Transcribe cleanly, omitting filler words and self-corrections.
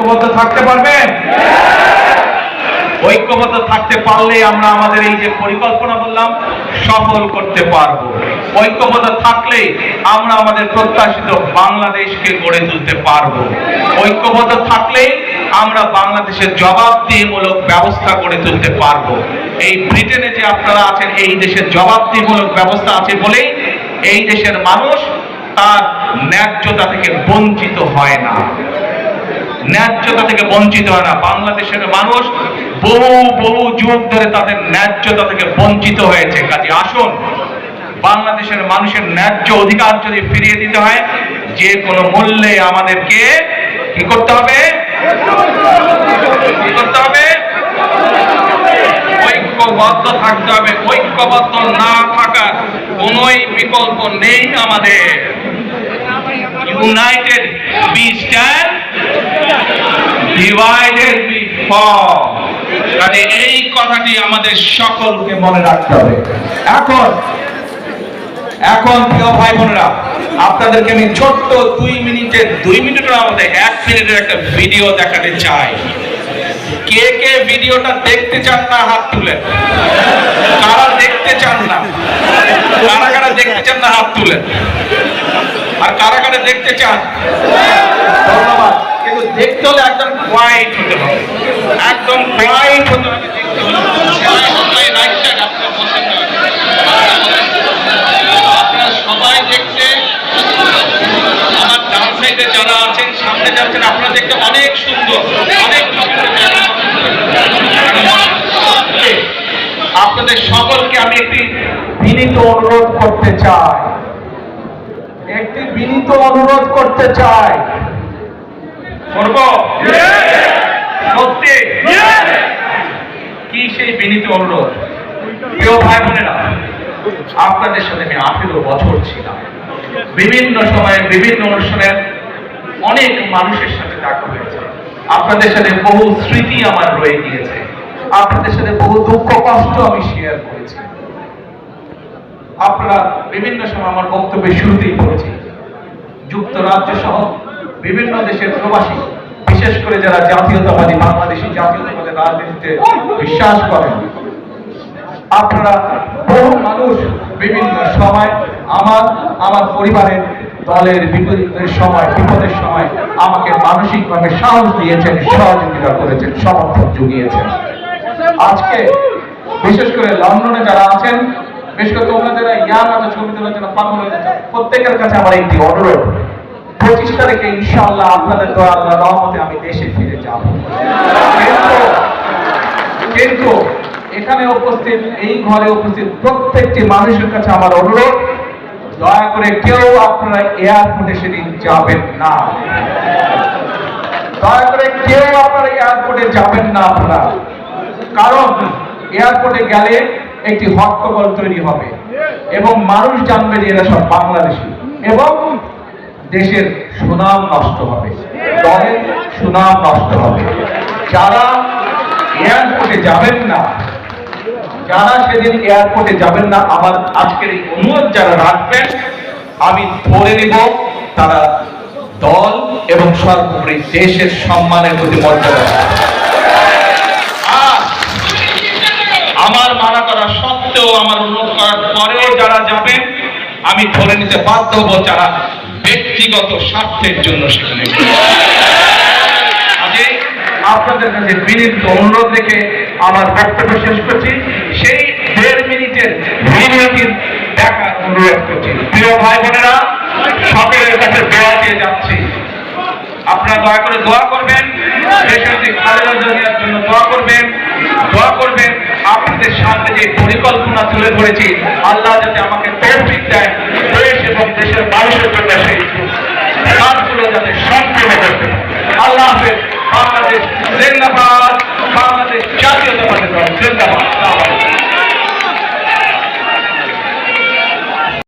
ঐক্যবদ্ধ থাকতে পারবেন? ঐক্যবদ্ধ থাকতে পারলে আমরা আমাদের এই যে পরিকল্পনা বললাম সফল করতে পারবো। ঐক্যবদ্ধ থাকলে আমরা আমাদের প্রত্যাশিত বাংলাদেশকে গড়ে তুলতে পারবো। ঐক্যবদ্ধ থাকলে আমরা বাংলাদেশের জবাবদিহিমূলক ব্যবস্থা গড়ে তুলতে পারবো। এই ব্রিটেনে যে আপনারা আছেন, এই দেশের জবাবদিহিমূলক ব্যবস্থা আছে বলেই এই দেশের মানুষ তার ন্যায্যতা থেকে বঞ্চিত হয় না। ন্যায্যতা থেকে বঞ্চিত হয় না। বাংলাদেশের মানুষ বহু যুগ ধরে তাদের ন্যায্যতা থেকে বঞ্চিত হয়েছে। কাজে আসুন, বাংলাদেশের মানুষের ন্যায্য অধিকার যদি ফিরিয়ে দিতে হয়, যে কোনো মূল্যে আমাদেরকে কি করতে হবে? কি করতে হবে? ঐক্যবদ্ধ থাকতে হবে। ঐক্যবদ্ধ না থাকার কোনোই বিকল্প নেই আমাদের। United we stand, divided we fall। কাজে এই কথাটি আমাদের সকলকে মনে রাখতে হবে। এখন প্রিয় ভাই বোনেরা, আপনাদেরকে আমি ছোট্ট 2 মিনিটের মধ্যে 1 মিনিটের একটা ভিডিও দেখাতে চাই। কে কে ভিডিওটা দেখতে চান না হাত তুলেন। কারা দেখতে চান না? কারা দেখতে চান না হাত তুলেন। আর কারা দেখতে চান? ধন্যবাদ। কিন্তু দেখতে হলে একদম কোয়াইট হতে হবে, একদম কোয়াইট হতে হবে। আপনারা সবাই দেখছেন, আমার ডান সাইডে যারা আছেন, সামনে যাচ্ছেন, আপনারা দেখতে অনেক সুন্দর, অনেক আপনাদের সকলকে আমি একটি বিনীত অনুরোধ করতে চাই। করব? সত্যি? কি সেই বিনীত অনুরোধ? প্রিয় ভাই বোনেরা, আপনাদের সাথে আমি 18 বছর ছিলাম। বিভিন্ন সময়ে বিভিন্ন অনুষ্ঠানের অনেক মানুষের সাথে দেখা হয়েছে। আপনাদের সাথে বহু স্মৃতি আমার রয়ে গিয়েছে। আপনাদের সাথে বহু দুঃখ কষ্ট আমি শেয়ার করেছি। আপনারা বিভিন্ন সময় আমার বক্তব্যের শুরুতেই বলেছি, যুক্তরাজ্য সহ বিভিন্ন দেশের প্রবাসী, বিশেষ করে যারা জাতীয়তাবাদী, বাংলাদেশি জাতীয়তাবাদী রাজনীতিতে বিশ্বাস করেন, আপনারা বহু মানুষ বিভিন্ন সময় আমার পরিবারের দলের বিপদের সময় আমাকে মানসিকভাবে সাহস দিয়েছেন, সহযোগিতা করেছেন, সমর্থন জুগিয়েছেন। আজকে বিশেষ করে লন্ডনে যারা আছেন, বিশেষ করে তোমরা যারা ইয়াং আছো, ছবি তোলার জন্য পাগল হয়ে যাচ্ছে, প্রত্যেকের কাছে আমার একটি অনুরোধ, 25 তারিখে ইনশাআল্লাহ আপনাদের দোয়া আল্লাহর রহমতে আমি দেশে ফিরে যাব। কিন্তু এখানে উপস্থিত, এই ঘরে উপস্থিত প্রত্যেকটি মানুষের কাছে আমার অনুরোধ, দয়া করে কেউ আপনারা এয়ারপোর্টে সেদিন যাবেন না। দয়া করে কেউ আপনারা এয়ারপোর্টে যাবেন না আপনারা। কারণ এয়ারপোর্টে গেলে একটি হট্টগোল তৈরি হবে এবং মানুষ জানবে যে এরা সব বাংলাদেশি, এবং দেশের সুনাম নষ্ট হবে, দলের সুনাম নষ্ট হবে। যারা এয়ারপোর্টে যাবেন না, যারা সেদিন এয়ারপোর্টে যাবেন না, আমার আজকের এই অনুরোধ যারা রাখবেন, আমি ধরে নেব তারা দল এবং সর্বোপরি দেশের সম্মানের প্রতি মর্যাদা। আমার মানা করা সত্ত্বেও, আমার অনুরোধ করার পরেও যারা যাবেন, আমি ধরে নিতে বাধ্য হব যারা ব্যক্তিগত স্বার্থের জন্য সেখানে। আপনাদের কাছে বিনীত অনুরোধ রেখে আমার বক্তব্য শেষ করছি। সেই 1.5 মিনিটের ভিডিওটি দেখার অনুরোধ করছি। প্রিয় ভাই বোনেরা, সকলের কাছে দোয়া দিয়ে যাচ্ছি, আপনারা দয়া করে দোয়া করবেন, দেশনেত্রী খালেদা জিয়ার জন্য দোয়া করবেন। আপনাদের সামনে যে পরিকল্পনা তুলে ধরেছি, আল্লাহ যাতে আমাকে তৌফিক দেয় দেশ এবং দেশের মানুষের জন্য সেই